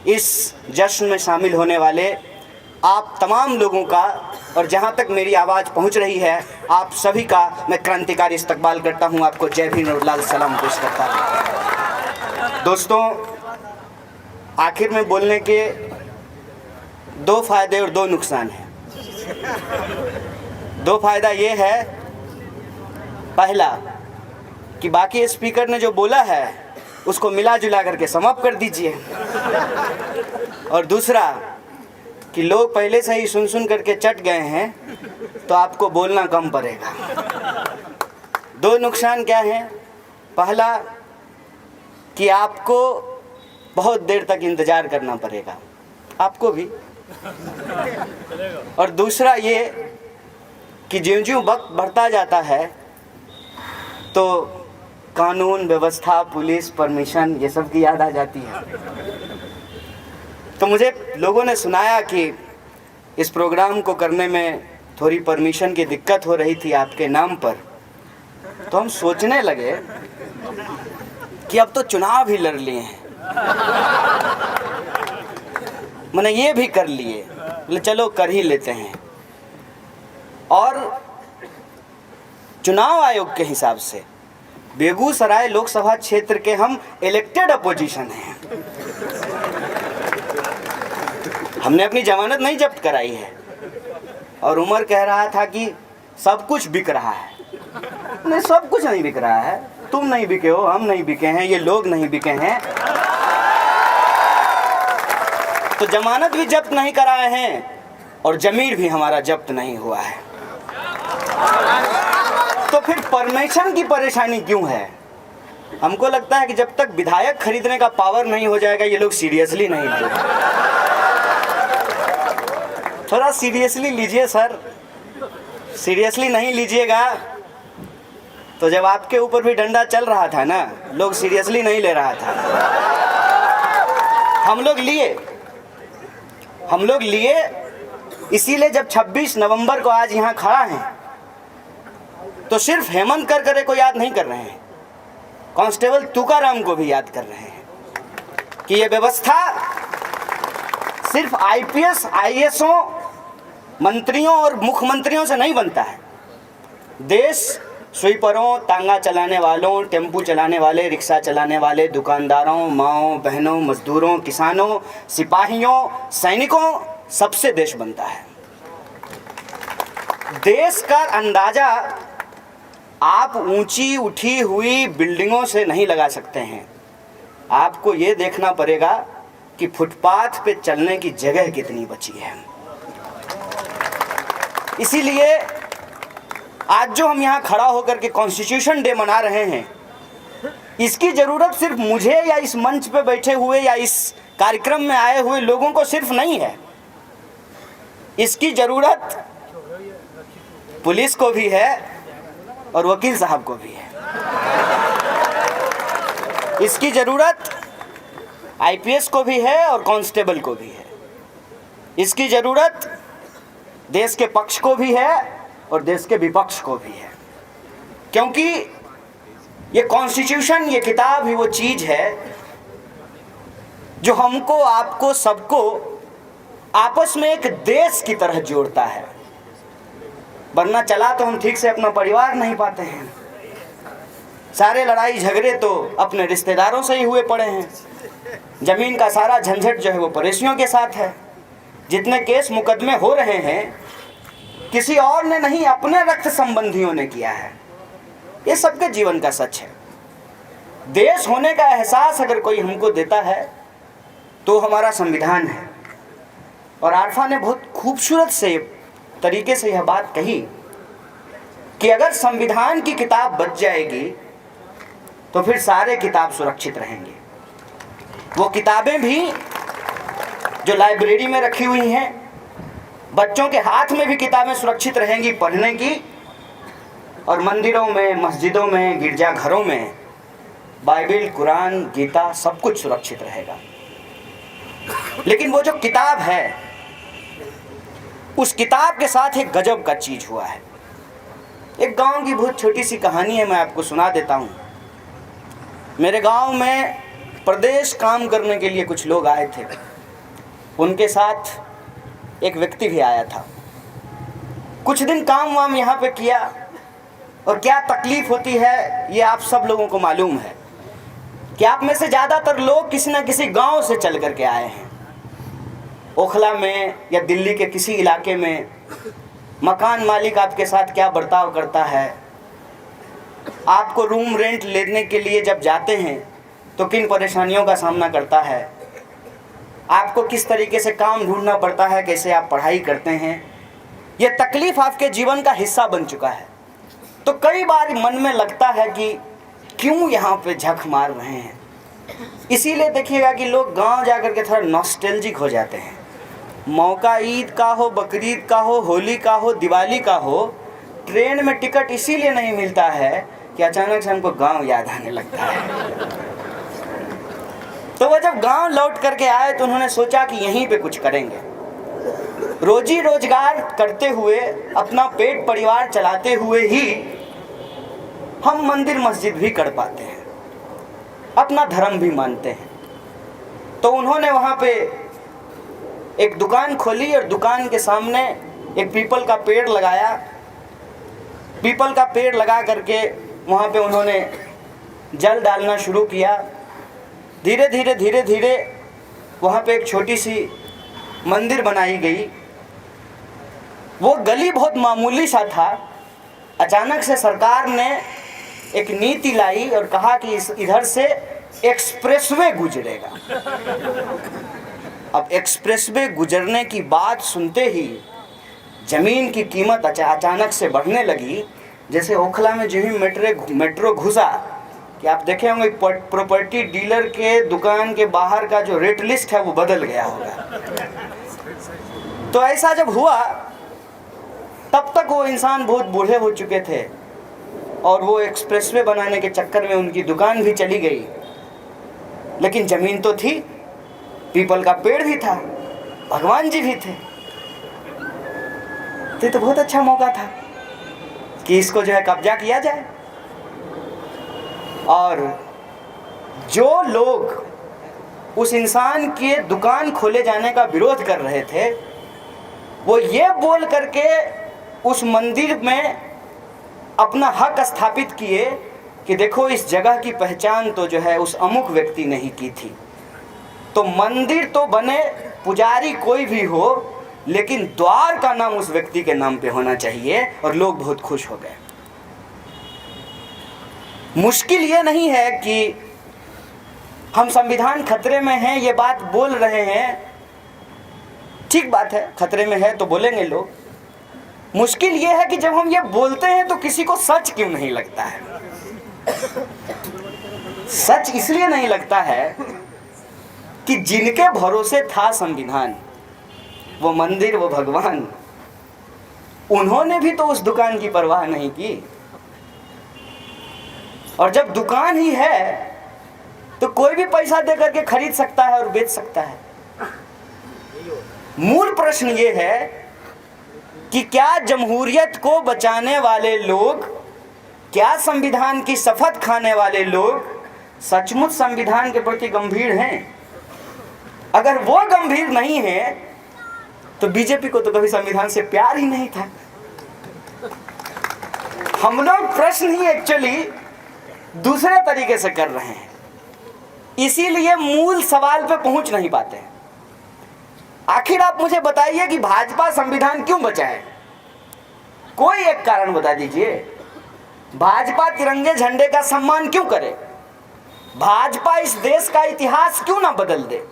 इस जश्न में शामिल होने वाले आप तमाम लोगों का और जहां तक मेरी आवाज़ पहुंच रही है आप सभी का मैं क्रांतिकारी इस्तकबाल करता हूं। आपको जय भीम और लाल सलाम पेश करता हूं। दोस्तों, आखिर में बोलने के दो फायदे और दो नुकसान हैं। दो फायदा ये है, पहला कि बाकी स्पीकर ने जो बोला है उसको मिला जुला करके समाप्त कर दीजिए, और दूसरा कि लोग पहले से ही सुन सुन करके चट गए हैं तो आपको बोलना कम पड़ेगा। दो नुकसान क्या हैं? पहला कि आपको बहुत देर तक इंतज़ार करना पड़ेगा, आपको भी, और दूसरा ये कि ज्यों-ज्यों वक्त बढ़ता जाता है तो कानून व्यवस्था, पुलिस, परमिशन, ये सब की याद आ जाती है। तो मुझे लोगों ने सुनाया कि इस प्रोग्राम को करने में थोड़ी परमिशन की दिक्कत हो रही थी आपके नाम पर, तो हम सोचने लगे कि अब तो चुनाव ही लड़ लिए हैं, मैंने ये भी कर लिए, चलो कर ही लेते हैं। और चुनाव आयोग के हिसाब से बेगूसराय लोकसभा क्षेत्र के हम इलेक्टेड अपोजिशन हैं। हमने अपनी जमानत नहीं जब्त कराई है, और उमर कह रहा था कि सब कुछ बिक रहा है। नहीं, सब कुछ नहीं बिक रहा है, तुम नहीं बिके हो, हम नहीं बिके हैं, ये लोग नहीं बिके हैं, तो जमानत भी जब्त नहीं कराए हैं और जमीर भी हमारा जब्त नहीं हुआ है, तो फिर परमिशन की परेशानी क्यों है? हमको लगता है कि जब तक विधायक खरीदने का पावर नहीं हो जाएगा ये लोग सीरियसली नहीं लेंगे। थोड़ा सीरियसली लीजिए सर, सीरियसली नहीं लीजिएगा तो जब आपके ऊपर भी डंडा चल रहा था ना, लोग सीरियसली नहीं ले रहा था। हम लोग लिए इसीलिए जब 26 नवंबर को आज यहाँ खड़ा हैं तो सिर्फ हेमंत करकरे को याद नहीं कर रहे हैं, कांस्टेबल तुकाराम को भी याद कर रहे हैं कि ये व्यवस्था सिर्फ आईपीएस आईएएसओं, मंत्रियों और मुख्यमंत्रियों से नहीं बनता है। देश स्वीपरों, तांगा चलाने वालों, टेम्पू चलाने वाले, रिक्शा चलाने वाले, दुकानदारों, माँओं, बहनों, मजदूरों, किसानों, सिपाहियों, सैनिकों, सबसे देश बनता है। देश का अंदाजा आप ऊंची उठी हुई बिल्डिंगों से नहीं लगा सकते हैं, आपको ये देखना पड़ेगा कि फुटपाथ पे चलने की जगह कितनी बची है। इसीलिए आज जो हम यहाँ खड़ा होकर के कॉन्स्टिट्यूशन डे मना रहे हैं, इसकी ज़रूरत सिर्फ मुझे या इस मंच पे बैठे हुए या इस कार्यक्रम में आए हुए लोगों को सिर्फ नहीं है, इसकी ज़रूरत पुलिस को भी है और वकील साहब को भी है। इसकी ज़रूरत आईपीएस को भी है और कांस्टेबल को भी है। इसकी ज़रूरत देश के पक्ष को भी है और देश के विपक्ष को भी है, क्योंकि ये कॉन्स्टिट्यूशन, ये किताब ही वो चीज़ है जो हमको, आपको, सबको आपस में एक देश की तरह जोड़ता है। वरना चला तो हम ठीक से अपना परिवार नहीं पाते हैं। सारे लड़ाई झगड़े तो अपने रिश्तेदारों से ही हुए पड़े हैं। ज़मीन का सारा झंझट जो है वो पड़ोसियों के साथ है। जितने केस मुकदमे हो रहे हैं किसी और ने नहीं, अपने रक्त संबंधियों ने किया है। ये सबके जीवन का सच है। देश होने का एहसास अगर कोई हमको देता है तो हमारा संविधान है। और आरफा ने बहुत खूबसूरत से तरीके से यह बात कही कि अगर संविधान की किताब बच जाएगी तो फिर सारे किताब सुरक्षित रहेंगे। वो किताबें भी जो लाइब्रेरी में रखी हुई हैं, बच्चों के हाथ में भी किताबें सुरक्षित रहेंगी पढ़ने की, और मंदिरों में, मस्जिदों में, गिरजाघरों में बाइबिल, कुरान, गीता सब कुछ सुरक्षित रहेगा। लेकिन वो जो किताब है, उस किताब के साथ एक गजब का चीज हुआ है। एक गांव की बहुत छोटी सी कहानी है, मैं आपको सुना देता हूँ। मेरे गांव में प्रदेश काम करने के लिए कुछ लोग आए थे। उनके साथ एक व्यक्ति भी आया था। कुछ दिन काम वाम यहाँ पे किया, और क्या तकलीफ होती है ये आप सब लोगों को मालूम है कि आप में से ज़्यादातर लोग किसी न किसी गांव से चल करके आए हैं। ओखला में या दिल्ली के किसी इलाके में मकान मालिक आपके साथ क्या बर्ताव करता है, आपको रूम रेंट लेने के लिए जब जाते हैं तो किन परेशानियों का सामना करता है, आपको किस तरीके से काम ढूंढना पड़ता है, कैसे आप पढ़ाई करते हैं, ये तकलीफ़ आपके जीवन का हिस्सा बन चुका है। तो कई बार मन में लगता है कि क्यों यहाँ पे झक मार रहे हैं। इसीलिए देखिएगा कि लोग गांव जाकर के थोड़ा नॉस्टैल्जिक हो जाते हैं। मौका ईद का हो, बकरीद का हो, होली का हो, दिवाली का हो, ट्रेन में टिकट इसीलिए नहीं मिलता है कि अचानक से हमको गांव याद आने लगता है। तो वह जब गांव लौट करके आए तो उन्होंने सोचा कि यहीं पे कुछ करेंगे। रोजी रोजगार करते हुए, अपना पेट परिवार चलाते हुए ही हम मंदिर मस्जिद भी कर पाते हैं, अपना धर्म भी मानते हैं। तो उन्होंने वहाँ पे एक दुकान खोली और दुकान के सामने एक पीपल का पेड़ लगाया। पीपल का पेड़ लगा करके वहाँ पे उन्होंने जल डालना शुरू किया। धीरे धीरे वहाँ पे एक छोटी सी मंदिर बनाई गई। वो गली बहुत मामूली सा था। अचानक से सरकार ने एक नीति लाई और कहा कि इधर से एक्सप्रेसवे गुजरेगा। अब एक्सप्रेसवे गुजरने की बात सुनते ही ज़मीन की कीमत अचानक से बढ़ने लगी। जैसे ओखला में जो ही मेट्रो घुसा कि आप देखे होंगे प्रॉपर्टी डीलर के दुकान के बाहर का जो रेट लिस्ट है वो बदल गया होगा। तो ऐसा जब हुआ तब तक वो इंसान बहुत बूढ़े हो चुके थे और वो एक्सप्रेसवे बनाने के चक्कर में उनकी दुकान भी चली गई। लेकिन ज़मीन तो थी, पीपल का पेड़ भी था, भगवान जी भी थे। तो बहुत अच्छा मौका था कि इसको जो है कब्जा किया जाए। और जो लोग उस इंसान के दुकान खोले जाने का विरोध कर रहे थे वो ये बोल करके उस मंदिर में अपना हक स्थापित किए कि देखो इस जगह की पहचान तो जो है उस अमुक व्यक्ति ने ही की थी। तो मंदिर तो बने, पुजारी कोई भी हो, लेकिन द्वार का नाम उस व्यक्ति के नाम पे होना चाहिए। और लोग बहुत खुश हो गए। मुश्किल ये नहीं है कि हम संविधान खतरे में हैं ये बात बोल रहे हैं, ठीक बात है, खतरे में है तो बोलेंगे लोग। मुश्किल ये है कि जब हम ये बोलते हैं तो किसी को सच क्यों नहीं लगता है। सच इसलिए नहीं लगता है कि जिनके भरोसे था संविधान, वो मंदिर, वो भगवान, उन्होंने भी तो उस दुकान की परवाह नहीं की। और जब दुकान ही है तो कोई भी पैसा दे करके खरीद सकता है और बेच सकता है। मूल प्रश्न ये है कि क्या जमहूरियत को बचाने वाले लोग, क्या संविधान की शपथ खाने वाले लोग सचमुच संविधान के प्रति गंभीर हैं? अगर वो गंभीर नहीं है तो बीजेपी को तो कभी संविधान से प्यार ही नहीं था। हम लोग प्रश्न ही एक्चुअली दूसरे तरीके से कर रहे हैं, इसीलिए मूल सवाल पे पहुंच नहीं पाते हैं। आखिर आप मुझे बताइए कि भाजपा संविधान क्यों बचाए? कोई एक कारण बता दीजिए। भाजपा तिरंगे झंडे का सम्मान क्यों करे? भाजपा इस देश का इतिहास क्यों ना बदल दे?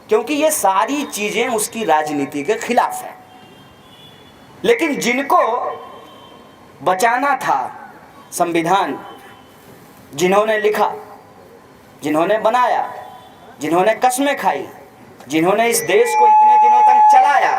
क्योंकि ये सारी चीजें उसकी राजनीति के खिलाफ है। लेकिन जिनको बचाना था संविधान, जिन्होंने लिखा, जिन्होंने बनाया, जिन्होंने कस्में खाई, जिन्होंने इस देश को इतने दिनों तक चलाया,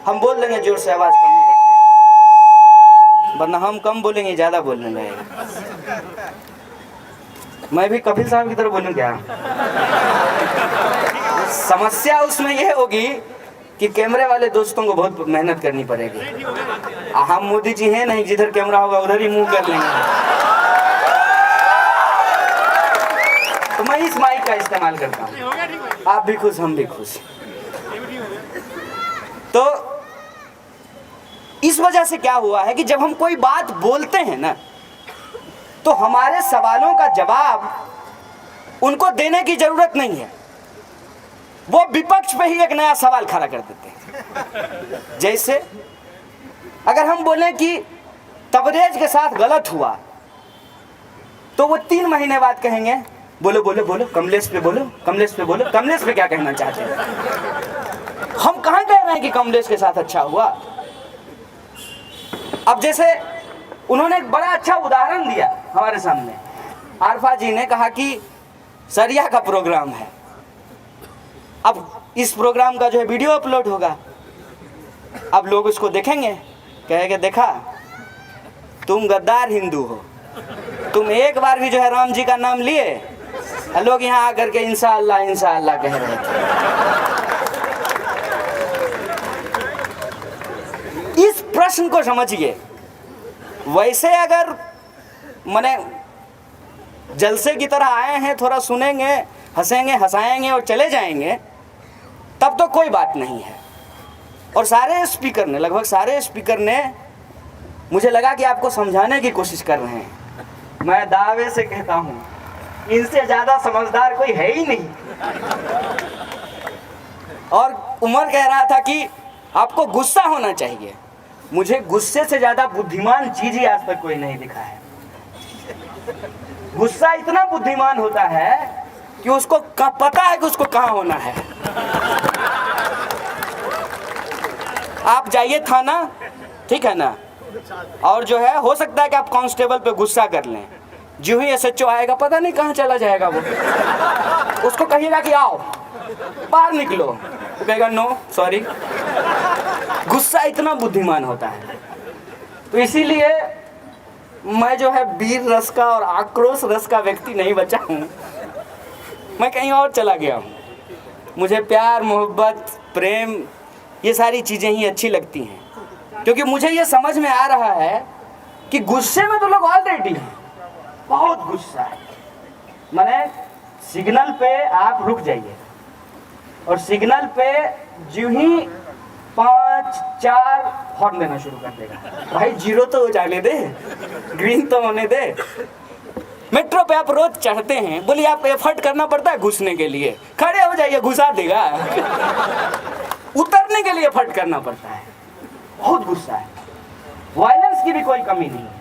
हम बोल लेंगे जोर से, आवाज कम नहीं रखिए, वरना हम कम बोलेंगे ज्यादा बोलने लगेगा। मैं भी कपिल साहब की तरह बोलूं क्या? समस्या उसमें यह होगी कि कैमरे वाले दोस्तों को बहुत मेहनत करनी पड़ेगी। हम मोदी जी हैं नहीं, जिधर कैमरा होगा उधर ही मुंह कर लेंगे। तो मैं मैं इस माइक का इस्तेमाल करता हूँ, आप भी खुश हम भी खुश। तो इस वजह से क्या हुआ है कि जब हम कोई बात बोलते हैं ना, तो हमारे सवालों का जवाब उनको देने की जरूरत नहीं है, वो विपक्ष पे ही एक नया सवाल खड़ा कर देते हैं। जैसे अगर हम बोलें कि तबरेज के साथ गलत हुआ, तो वो 3 महीने बाद कहेंगे बोलो बोलो बोलो कमलेश पे बोलो, कमलेश पे बोलो। कमलेश पे क्या कहना चाहते हैं? हम कहाँ कह रहे हैं कि कमलेश के साथ अच्छा हुआ। अब जैसे उन्होंने एक बड़ा अच्छा उदाहरण दिया हमारे सामने, आरफा जी ने कहा कि सरिया का प्रोग्राम है, अब इस प्रोग्राम का जो है वीडियो अपलोड होगा, अब लोग उसको देखेंगे, कहेंगे देखा तुम गद्दार हिंदू हो, तुम एक बार भी जो है राम जी का नाम लिए, लोग यहाँ आकर के इंशाअल्लाह इंशाअल्लाह कह रहे थे। इस प्रश्न को समझिए। वैसे अगर माने जलसे की तरह आए हैं, थोड़ा सुनेंगे, हंसेंगे हंसाएंगे और चले जाएंगे, तब तो कोई बात नहीं है। और सारे स्पीकर ने, लगभग सारे स्पीकर ने, मुझे लगा कि आपको समझाने की कोशिश कर रहे हैं। मैं दावे से कहता हूँ इनसे ज़्यादा समझदार कोई है ही नहीं। और उमर कह रहा था कि आपको गुस्सा होना चाहिए। मुझे गुस्से से ज़्यादा बुद्धिमान चीज़ ही आज तक कोई नहीं दिखा है। गुस्सा इतना बुद्धिमान होता है कि उसको पता है कि उसको कहाँ होना है। आप जाइए थाना, ठीक है ना, और जो है हो सकता है कि आप कांस्टेबल पे गुस्सा कर लें, जो ही एसएचओ आएगा पता नहीं कहाँ चला जाएगा वो, उसको कहिएगा कि आओ बाहर निकलो, वो कहेगा नो सॉरी। गुस्सा इतना बुद्धिमान होता है। तो इसीलिए मैं जो है वीर रस का और आक्रोश रस का व्यक्ति नहीं बचा हूँ, मैं कहीं और चला गया हूँ। मुझे प्यार मोहब्बत प्रेम ये सारी चीज़ें ही अच्छी लगती हैं, क्योंकि मुझे ये समझ में आ रहा है कि गुस्से में तो लोग ऑलरेडी हैं, बहुत गुस्सा है। माने सिग्नल पे आप रुक जाइए और सिग्नल पे जो ही 5-4 हॉर्न देना शुरू कर देगा। भाई 0 तो हो जाने दे, ग्रीन तो होने दे। मेट्रो पे आप रोज चढ़ते हैं, बोलिए आपको एफर्ट करना पड़ता है घुसने के लिए, खड़े हो जाइए घुसा देगा। उतरने के लिए एफर्ट करना पड़ता है। बहुत गुस्सा है, वायलेंस की भी कोई कमी नहीं है।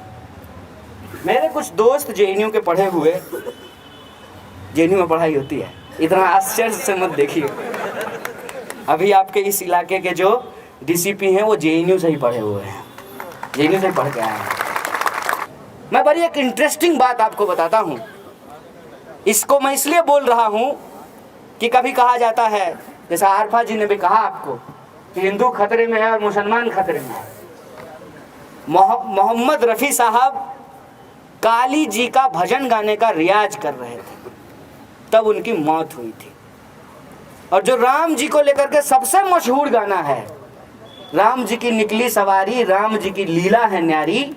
मेरे कुछ दोस्त जेएनयू के पढ़े हुए, जेएनयू में पढ़ाई होती है, इतना आश्चर्य से मत देखिए। अभी आपके इस इलाके के जो डीसीपी हैं वो जेएनयू से ही पढ़े हुए हैं, जेएनयू से पढ़ के आए हैं। मैं बड़ी एक इंटरेस्टिंग बात आपको बताता हूँ। इसको मैं इसलिए बोल रहा हूँ कि कभी कहा जाता है, जैसा आरफा जी ने भी कहा आपको, कि हिंदू खतरे में है और मुसलमान खतरे में है। मोहम्मद रफ़ी साहब काली जी का भजन गाने का रियाज कर रहे थे, तब उनकी मौत हुई थी। और जो राम जी को लेकर के सबसे मशहूर गाना है, राम जी की निकली सवारी राम जी की लीला है न्यारी,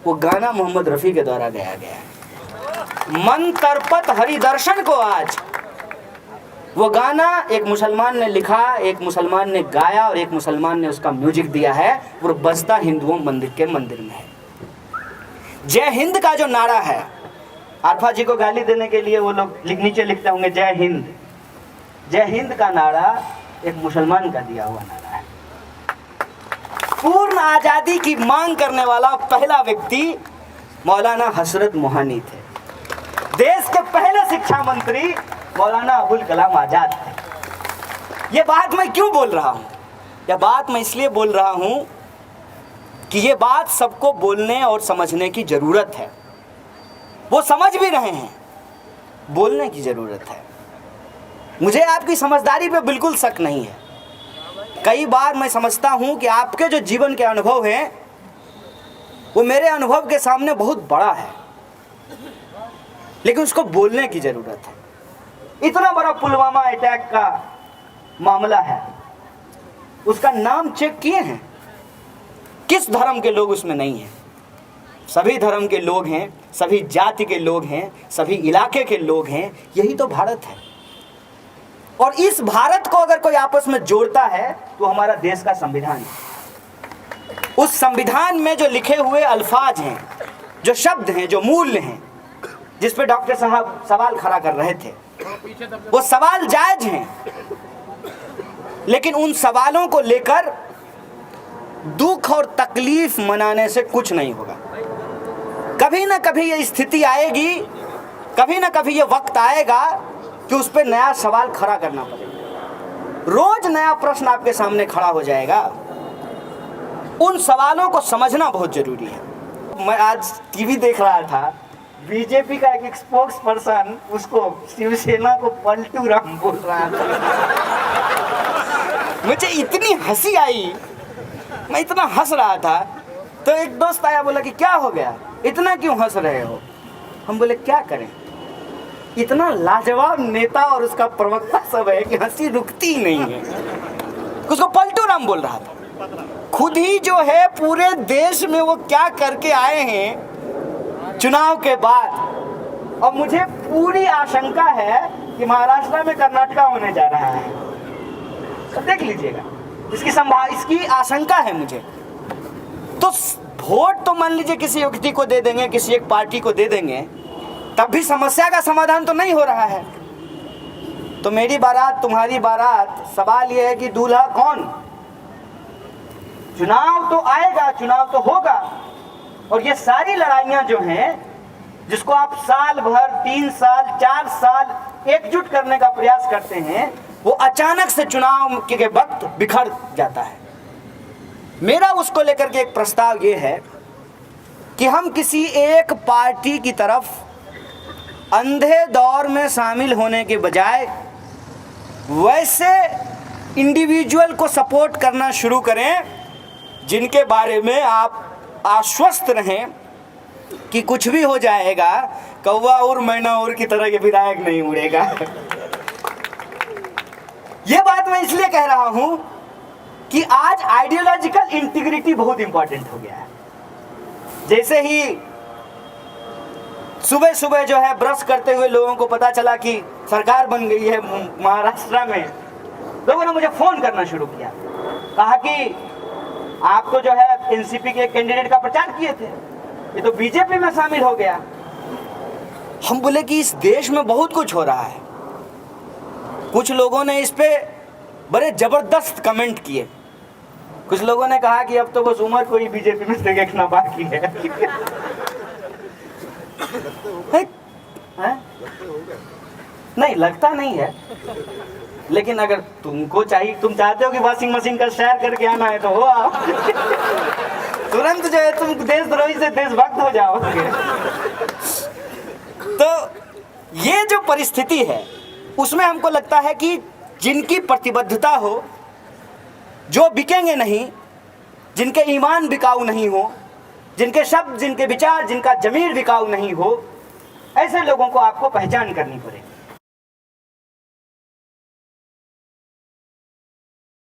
वो गाना मोहम्मद रफ़ी के द्वारा गाया गया है। मन तरपत हरि दर्शन को आज, वो गाना एक मुसलमान ने लिखा, एक मुसलमान ने गाया और एक मुसलमान ने उसका म्यूजिक दिया है। वो बजता हिंदुओं के मंदिर में है। जय हिंद का जो नारा है, आरफा जी को गाली देने के लिए वो लोग नीचे लिखते होंगे जय हिंद। जय हिंद का नारा एक मुसलमान का दिया हुआ नारा है। पूर्ण आजादी की मांग करने वाला पहला व्यक्ति मौलाना हसरत मोहानी थे। देश के पहले शिक्षा मंत्री मौलाना अबुल कलाम आजाद थे। ये बात मैं क्यों बोल रहा हूँ? यह बात मैं इसलिए बोल रहा हूँ कि ये बात सबको बोलने और समझने की ज़रूरत है। वो समझ भी रहे हैं, बोलने की ज़रूरत है। मुझे आपकी समझदारी पे बिल्कुल शक नहीं है। कई बार मैं समझता हूँ कि आपके जो जीवन के अनुभव हैं वो मेरे अनुभव के सामने बहुत बड़ा है, लेकिन उसको बोलने की ज़रूरत है। इतना बड़ा पुलवामा अटैक का मामला है, उसका नाम चेक किए हैं? किस धर्म के लोग उसमें नहीं हैं? सभी धर्म के लोग हैं, सभी जाति के लोग हैं, सभी इलाके के लोग हैं। यही तो भारत है। और इस भारत को अगर कोई आपस में जोड़ता है तो हमारा देश का संविधान है। उस संविधान में जो लिखे हुए अल्फाज हैं, जो शब्द हैं, जो मूल्य हैं, जिस पे डॉक्टर साहब सवाल खड़ा कर रहे थे, वो सवाल जायज हैं, लेकिन उन सवालों को लेकर दुख और तकलीफ मनाने से कुछ नहीं होगा। कभी ना कभी ये स्थिति आएगी, कभी ना कभी ये वक्त आएगा कि उस पर नया सवाल खड़ा करना पड़ेगा। रोज नया प्रश्न आपके सामने खड़ा हो जाएगा। उन सवालों को समझना बहुत जरूरी है। मैं आज टीवी देख रहा था, बीजेपी का एक स्पोक्स पर्सन उसको शिवसेना को पलटू राम बोल रहा था। मुझे इतनी हंसी आई, मैं इतना हंस रहा था, तो एक दोस्त आया, बोला कि क्या हो गया, इतना क्यों हंस रहे हो? हम बोले क्या करें, इतना लाजवाब नेता और उसका प्रवक्ता सब है कि हंसी रुकती ही नहीं है। उसको पलटू राम बोल रहा था। खुद ही जो है पूरे देश में वो क्या करके आए हैं चुनाव के बाद, और मुझे पूरी आशंका है कि महाराष्ट्र में कर्नाटका होने जा रहा है। तो देख लीजिएगा, इसकी आशंका है मुझे। तो वोट तो मान लीजिए किसी व्यक्ति को दे देंगे, किसी एक पार्टी को दे देंगे, तब भी समस्या का समाधान तो नहीं हो रहा है। तो मेरी बारात तुम्हारी बारात, सवाल यह है कि दूल्हा कौन? चुनाव तो आएगा, चुनाव तो होगा, और ये सारी लड़ाइयां जो हैं, जिसको आप साल भर, 3 साल, 4 साल एकजुट करने का प्रयास करते हैं, वो अचानक से चुनाव के वक्त बिखर जाता है। मेरा उसको लेकर के एक प्रस्ताव ये है कि हम किसी एक पार्टी की तरफ अंधे दौर में शामिल होने के बजाय वैसे इंडिविजुअल को सपोर्ट करना शुरू करें जिनके बारे में आप आश्वस्त रहें कि कुछ भी हो जाएगा, कौवा और मैना और की तरह के विधायक नहीं उड़ेगा। ये बात मैं इसलिए कह रहा हूं कि आज आइडियोलॉजिकल इंटीग्रिटी बहुत इंपॉर्टेंट हो गया है। जैसे ही सुबह सुबह जो है ब्रश करते हुए लोगों को पता चला कि सरकार बन गई है महाराष्ट्र में, लोगों ने मुझे फोन करना शुरू किया, कहा कि आप तो जो है एनसीपी के कैंडिडेट का प्रचार किए थे, ये तो बीजेपी में शामिल हो गया। हम बोले कि इस देश में बहुत कुछ हो रहा है। कुछ लोगों ने इस पे बड़े जबरदस्त कमेंट किए। कुछ लोगों ने कहा कि अब तो बस उम्र को ही बीजेपी में से देखना बाकी है। नहीं, लगता नहीं है, लेकिन अगर तुमको चाहिए, तुम चाहते हो कि वॉशिंग मशीन का शेयर करके आना है तो हो आओ। तुरंत जो है तुम देशद्रोही से देशभक्त हो जाओगे। तो ये जो परिस्थिति है उसमें हमको लगता है कि जिनकी प्रतिबद्धता हो, जो बिकेंगे नहीं, जिनके ईमान बिकाऊ नहीं हो, जिनके शब्द, जिनके विचार, जिनका जमीर बिकाऊ नहीं हो, ऐसे लोगों को आपको पहचान करनी पड़ेगी।